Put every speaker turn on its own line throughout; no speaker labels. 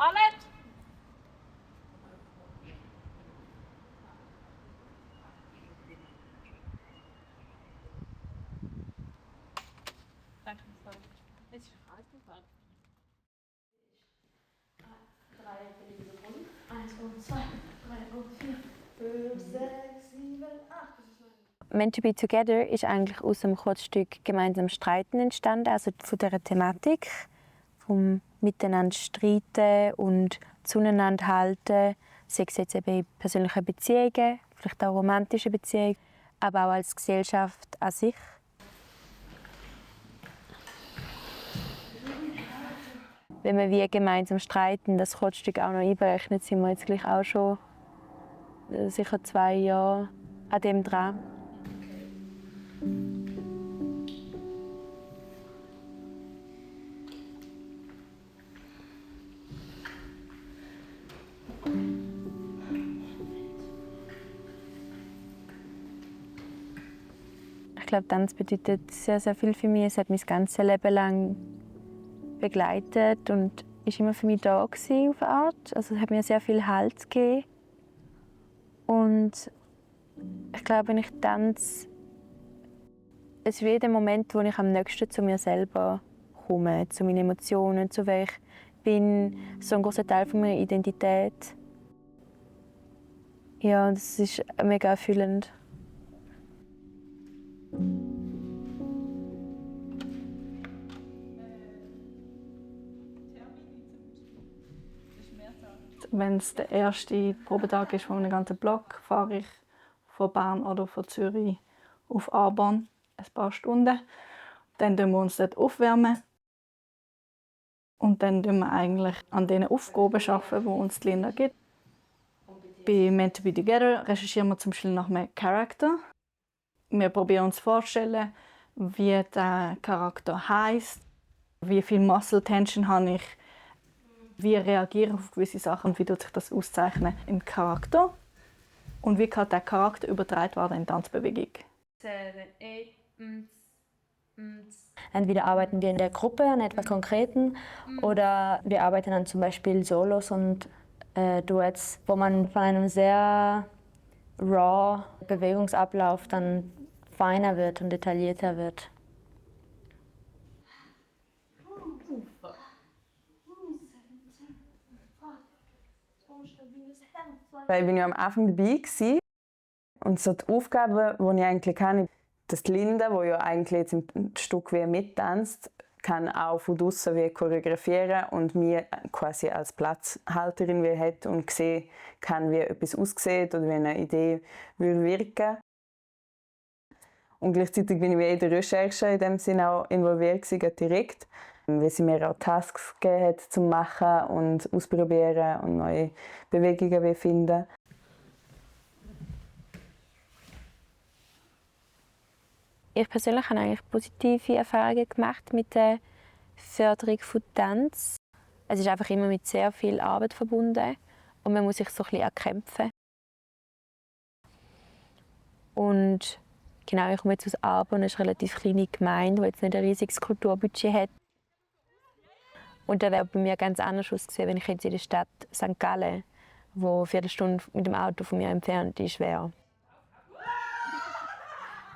Annette! Danke, jetzt ist alles gefallen.
3 für die Sekunden. 1 und 2, 3 und 4, 5, 6, 7, 8.
Meant to be Together ist eigentlich aus dem Kurzstück «Gemeinsam streiten» entstanden, also von dieser Thematik, vom Miteinander streiten und zueinander halten, sei es jetzt eben in persönlichen Beziehungen, vielleicht auch romantischen Beziehungen, aber auch als Gesellschaft an sich. Wenn wir wie gemeinsam streiten, das Kurzstück auch noch einberechnet, sind wir jetzt gleich auch schon sicher 2 Jahre an dem dran. Ich glaube, Tanz bedeutet sehr, sehr viel für mich. Es hat mich das ganze Leben lang begleitet und ist immer für mich da gewesen, auf eine Art. Also es hat mir sehr viel Halt gegeben. Und ich glaube, wenn ich tanze, es ist wie der Moment, wo ich am nächsten zu mir selber komme, zu meinen Emotionen, zu wer ich bin, so ein großer Teil von meiner Identität. Ja, und es ist mega erfüllend.
Wenn es der erste Probetag ist von einem ganzen Block, fahre ich von Bern oder von Zürich auf Arbon ein paar Stunden. Dann wärmen wir uns dort aufwärmen. Und dann arbeiten wir eigentlich an den Aufgaben, die uns die Linda gibt. Bei Meant to be Together recherchieren wir zum Beispiel nach einem Charakter. Wir probieren uns vorzustellen, wie der Charakter heisst, wie viel Muscle Tension habe ich, wie reagiere ich auf gewisse Sachen und wie sich das auszeichnen im Charakter und wie kann der Charakter übertragen werden in Tanzbewegung.
7, 8,
Entweder arbeiten wir in der Gruppe an etwas Konkreten oder wir arbeiten an zum Beispiel Solos und Duets, wo man von einem sehr raw Bewegungsablauf dann feiner wird und detaillierter wird.
Weil ich ja am Anfang dabei war. Und so die Aufgabe, die ich eigentlich habe, dass die Linda, die ja eigentlich jetzt im Stück wie mittanzt, kann auch von draussen wie choreografieren und mir quasi als Platzhalterin wie hat und sehen kann, wie etwas aussieht oder wie eine Idee wirken würde. Und gleichzeitig bin ich wie in der Recherche in dem Sinne auch involviert gewesen, direkt, weil sie mir auch Tasks gegeben hat, zum machen und ausprobieren und neue Bewegungen finden.
Ich persönlich habe eigentlich positive Erfahrungen gemacht mit der Förderung von Tanz. Es ist einfach immer mit sehr viel Arbeit verbunden und man muss sich so ein bisschen erkämpfen. Und genau, ich komme jetzt aus Arbon, das ist eine relativ kleine Gemeinde, die jetzt nicht ein riesiges Kulturbudget hat. Und da wäre bei mir ganz anders ausgesehen, wenn ich jetzt in der Stadt St. Gallen, wo eine Viertelstunde mit dem Auto von mir entfernt ist, wäre.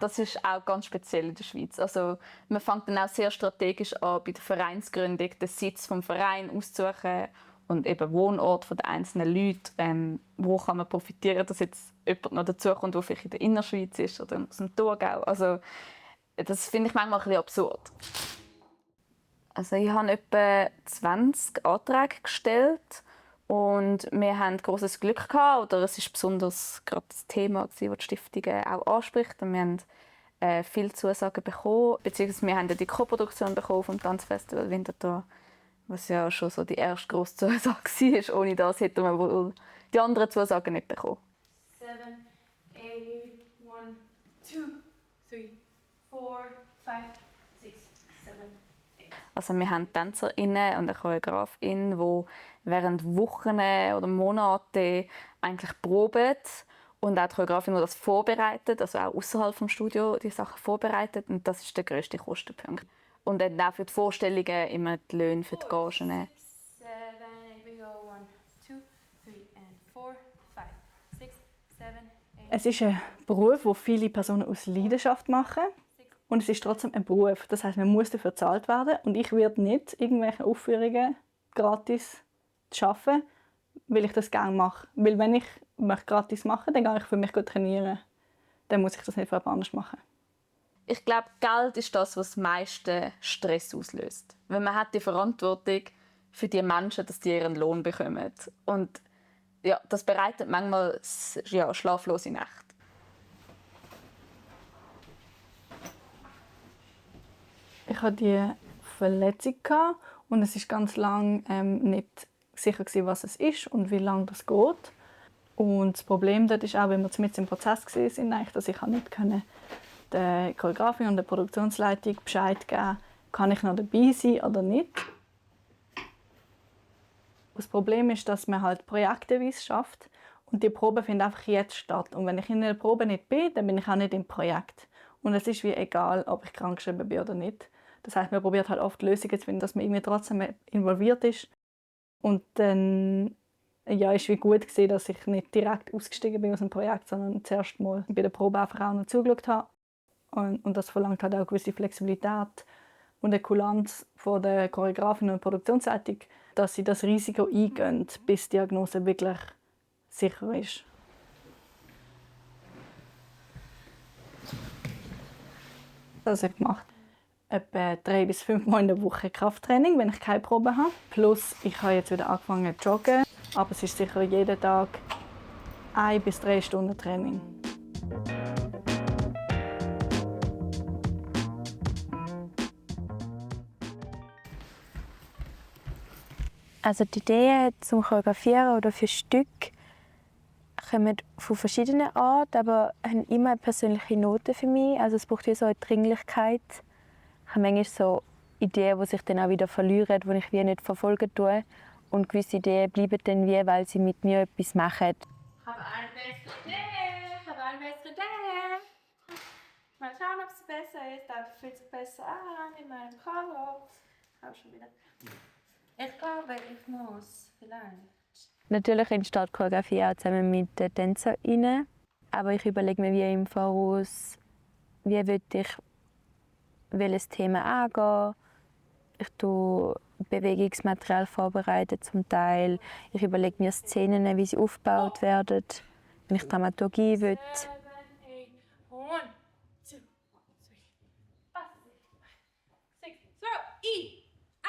Das ist auch ganz speziell in der Schweiz. Also, man fängt dann auch sehr strategisch an, bei der Vereinsgründung den Sitz des Vereins auszusuchen und eben Wohnort der einzelnen Leute. Wo kann man profitieren, dass jetzt jemand noch dazukommt, der vielleicht in der Innerschweiz ist oder aus dem Thurgau. Also, das finde ich manchmal ein bisschen absurd. Also, ich habe etwa 20 Anträge gestellt. Und wir hatten großes Glück gehabt, oder es ist besonders gerade das Thema, das die Stiftung auch anspricht. Und wir haben viele Zusagen bekommen, beziehungsweise wir haben die Co-Produktion bekommen vom Tanzfestival Winterthur, was ja schon so die erste grosse Zusage war. Ohne das hätten wir wohl die anderen Zusagen nicht bekommen.
7, 8, 1, 2, 3, 4, 5, 6, 7.
Also wir haben TänzerInnen und eine Choreografin, die während Wochen oder Monaten eigentlich proben und auch die Choreografin, die das vorbereitet, also auch außerhalb des Studios die Sachen vorbereitet. Und das ist der grösste Kostenpunkt. Und dann auch für die Vorstellungen immer die Löhne für die Gagen.
7, 8, we go.
Es ist ein Beruf, den viele Personen aus Leidenschaft machen. Und es ist trotzdem ein Beruf. Das heißt, man muss dafür bezahlt werden. Und ich werde nicht irgendwelche Aufführungen gratis arbeiten, weil ich das gerne mache. Weil wenn ich gratis mache, dann gehe ich für mich gut trainieren. Dann muss ich das nicht für jemand anderes machen.
Ich glaube, Geld ist das, was am meisten Stress auslöst. Weil man hat die Verantwortung für die Menschen, dass die ihren Lohn bekommen. Und ja, das bereitet manchmal schlaflose Nächte.
Ich hatte die Verletzung und es ist ganz lange nicht sicher gewesen, was es ist und wie lange das geht. Und das Problem dort ist auch, wenn wir mit im Prozess waren, dass ich nicht der Choreografin und der Produktionsleitung Bescheid geben, kann ich noch dabei sein oder nicht. Das Problem ist, dass man halt projektweise schafft und die Proben finden einfach jetzt statt. Und wenn ich in der Probe nicht bin, dann bin ich auch nicht im Projekt. Und es ist wie egal, ob ich krankgeschrieben bin oder nicht. Das heißt, man probiert halt oft Lösungen zu finden, dass man irgendwie trotzdem involviert ist. Und dann ist wie gut gesehen, dass ich nicht direkt ausgestiegen bin aus dem Projekt, sondern zuerst mal bei der Probe einfach auch noch zugeschaut habe. Und das verlangt halt auch eine gewisse Flexibilität und eine Kulanz von der Choreografin und Produktionsleitung, dass sie das Risiko eingehen, bis die Diagnose wirklich sicher ist. Das habe ich gemacht. Etwa 3 bis 5 Mal in der Woche Krafttraining, wenn ich keine Probe habe. Plus, ich habe jetzt wieder angefangen zu joggen. Aber es ist sicher jeden Tag 1 bis 3 Stunden Training.
Also die Ideen zum Choreografieren oder für Stück kommen von verschiedenen Orten, aber haben immer eine persönliche Note für mich. Also es braucht wie so eine Dringlichkeit. Ich habe manchmal so Ideen, die sich dann auch wieder verlieren, die ich wie nicht verfolgen tue. Und gewisse Ideen bleiben dann wie, weil sie mit mir etwas machen.
Ich habe eine bessere Idee. Mal schauen, ob es besser ist. Da fühlt sich besser an in meinem Kopf. Ich habe schon wieder. Ich glaube, ich muss vielleicht.
Natürlich entsteht Choreografie auch zusammen mit den TänzerInnen. Aber ich überlege mir wie im Voraus, wie will ich welches Thema angehen. Ich tue Bewegungsmaterial vorbereiten zum Teil. Ich überlege mir Szenen, wie sie aufgebaut werden, wenn ich Dramaturgie will.
7, 8, 1, 2, 3, 4, 5, 6, 7, I, A,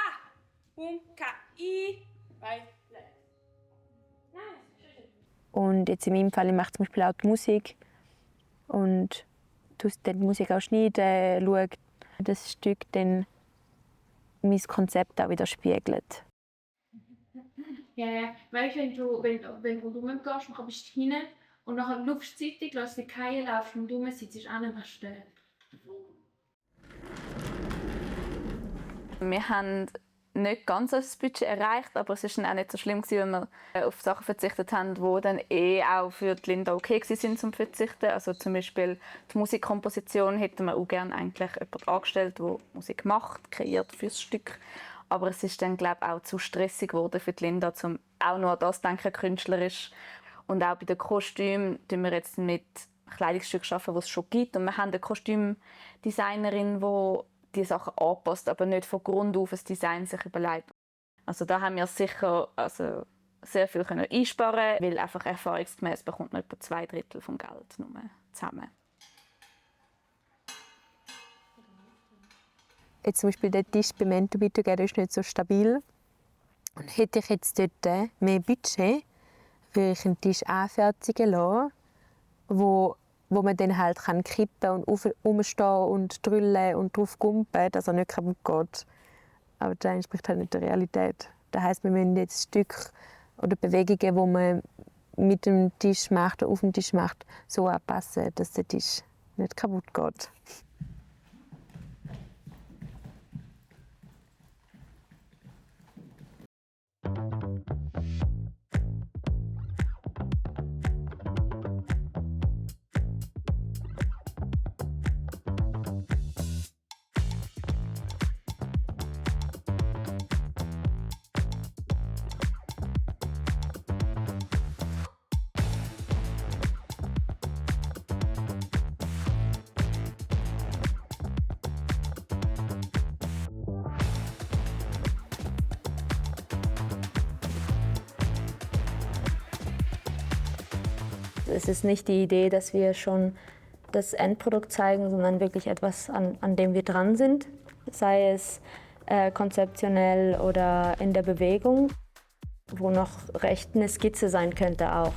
K, I, right, left.
Und jetzt in meinem Fall mache ich zum Beispiel auch die Musik und tue dann die Musik auch schneiden, schaue, das Stück dann mein Konzept auch widerspiegelt.
Ja. Weißt du, wenn du rumgehst, dann bist du hinten und dann schaust du zeitig, lässt dich fallen, laufst und rum, sitzt auch nicht mehr still.
Wir haben nicht ganz das Budget erreicht, aber es war dann auch nicht so schlimm, wenn wir auf Sachen verzichtet haben, die dann auch für die Linda okay waren zum Verzichten. Also zum Beispiel die Musikkomposition hätten wir auch gerne eigentlich jemanden angestellt, der Musik macht, kreiert fürs Stück. Aber es ist dann, glaube ich, auch zu stressig geworden für die Linda, um auch nur an das zu denken, künstlerisch. Und auch bei den Kostümen arbeiten wir jetzt mit Kleidungsstücken, die es schon gibt. Und wir haben eine Kostümdesignerin, die die Sachen anpasst, aber nicht von Grund auf ein Design sich überlegt. Also da haben wir sicher sehr viel einsparen können, weil einfach erfahrungsgemäß bekommt man etwa 2/3 vom Geld nur zusammen.
Jetzt zum Beispiel der Tisch beim Entubito ist nicht so stabil. Und hätte ich jetzt dort mehr Budget, würde ich einen Tisch anfertigen lassen, wo man dann halt kippen und umstehen und drüllen und drauf gumpen, dass er nicht kaputt geht. Aber das entspricht halt nicht der Realität. Das heisst, wir müssen jetzt Stück oder Bewegungen, die man mit dem Tisch macht oder auf dem Tisch macht, so anpassen, dass der Tisch nicht kaputt geht.
Es ist nicht die Idee, dass wir schon das Endprodukt zeigen, sondern wirklich etwas, an dem wir dran sind, sei es konzeptionell oder in der Bewegung, wo noch recht eine Skizze sein könnte auch.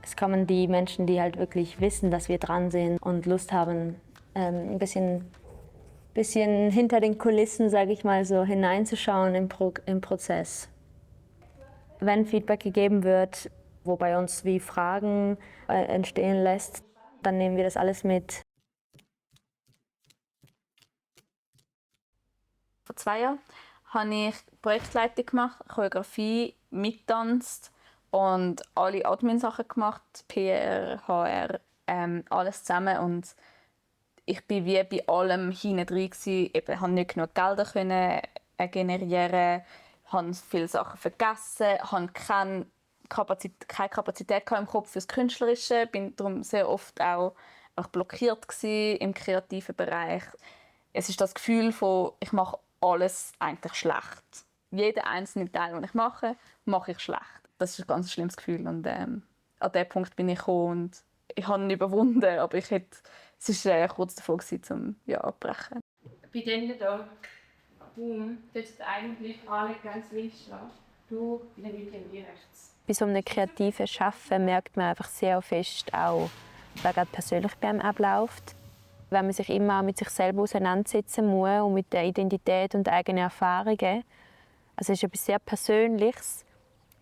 Es kommen die Menschen, die halt wirklich wissen, dass wir dran sind und Lust haben, ein bisschen hinter den Kulissen, sage ich mal so, hineinzuschauen im Prozess. Wenn Feedback gegeben wird, wo bei uns wie Fragen entstehen lässt, dann nehmen wir das alles mit.
Vor 2 Jahren habe ich Projektleitung gemacht, Choreografie, mittanzt und alle Admin-Sachen gemacht, PR, HR, alles zusammen. Und ich war wie bei allem hinten drin. Ich konnte nicht genug Gelder generieren, habe viele Sachen vergessen, hatte keine Kapazität im Kopf fürs Künstlerische, bin darum sehr oft auch blockiert im kreativen Bereich. Es ist das Gefühl von, ich mache alles eigentlich schlecht. Jeden einzelnen Teil, den ich mache ich schlecht. Das ist ein ganz schlimmes Gefühl und an diesen Punkt bin ich gekommen und ich habe ihn überwunden, aber es war kurz davor, zum abbrechen.
Bei denen hier, boom, dort sind eigentlich alle ganz links lassen. Du in der Mitte und ich rechts.
Bei so einem kreativen Arbeiten merkt man einfach sehr fest auch, was gerade persönlich bei einem abläuft. Wenn man sich immer mit sich selber auseinandersetzen muss und mit der Identität und den eigenen Erfahrungen. Also es ist etwas sehr Persönliches.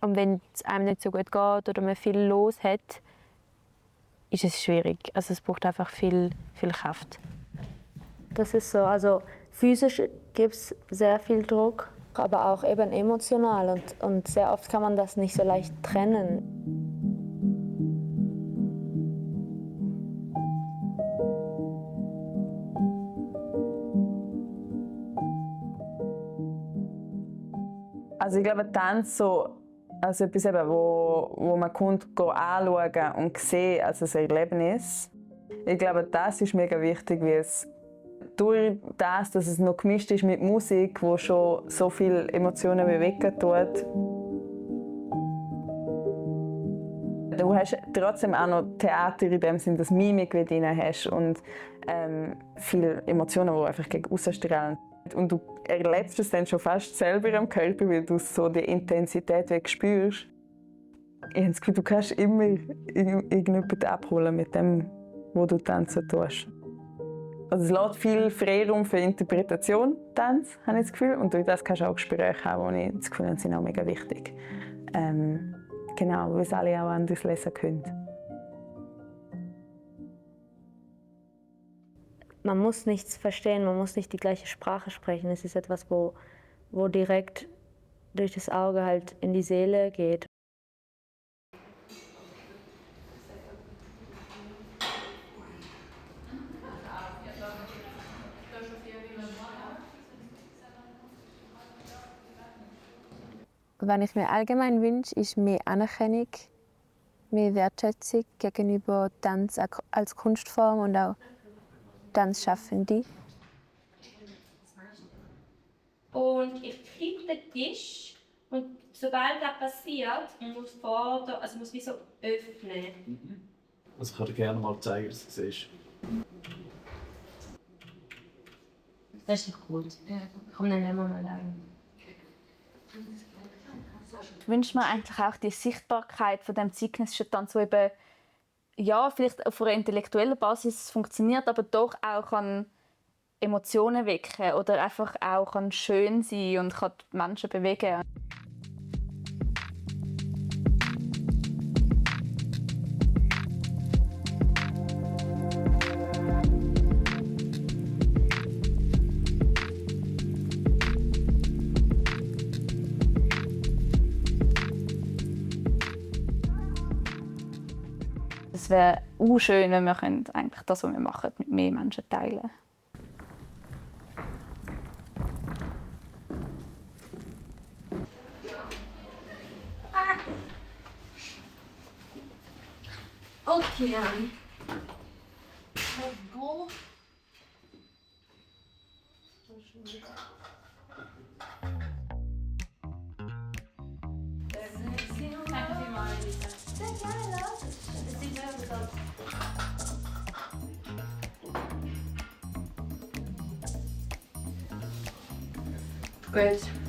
Und wenn es einem nicht so gut geht oder man viel los hat, ist es schwierig. Also es braucht einfach viel Kraft.
Das ist so, also physisch gibt es sehr viel Druck, aber auch eben emotional und sehr oft kann man das nicht so leicht trennen.
Also ich glaube, Tanz so als etwas, eben, wo man kommt, anschauen und sehen als ein Erlebnis. Ich glaube, das ist mega wichtig, weil es durch das, dass es noch gemischt ist mit Musik, die schon so viele Emotionen bewegen tut. Du hast trotzdem auch noch Theater in dem Sinne, dass Mimik wie drin hast und viele Emotionen, die einfach gegen aussen strahlen. Und du erlebst es dann schon fast selber am Körper, weil du so die Intensität spürst. Ich habe das Gefühl, du kannst immer irgendjemanden abholen mit dem, was du tanzen tust. Also es lässt viel Freiraum für Interpretation, Tanz, habe ich das Gefühl. Und durch das kannst du auch Gespräche haben, die ich das Gefühl habe, sind auch mega wichtig. Genau, weil es alle auch anders lesen können.
Man muss nichts verstehen, man muss nicht die gleiche Sprache sprechen. Es ist etwas, wo direkt durch das Auge halt in die Seele geht.
Was ich mir allgemein wünsche, ist mehr Anerkennung, mehr Wertschätzung gegenüber Tanz als Kunstform und auch Tanzschaffende.
Und ich kippe den Tisch und sobald das passiert, muss wie so öffnen.
Also ich kann dir gerne mal zeigen, was du siehst.
Das ist doch gut. Komm, dann nehmen wir mal an.
Ich wünsche mir eigentlich auch die Sichtbarkeit von dem zeitgenössischen Tanz, wo eben vielleicht auf einer intellektuellen Basis funktioniert, aber doch auch kann Emotionen wecken oder einfach auch kann schön sein und kann die Menschen bewegen. Es wäre schön, wenn wir eigentlich das, was wir machen, mit mehr Menschen teilen können.
Okay, Anni.
go.
Danke vielmals, Elisa.
Sehr gerne, das sieht sehr gut aus.
Gut.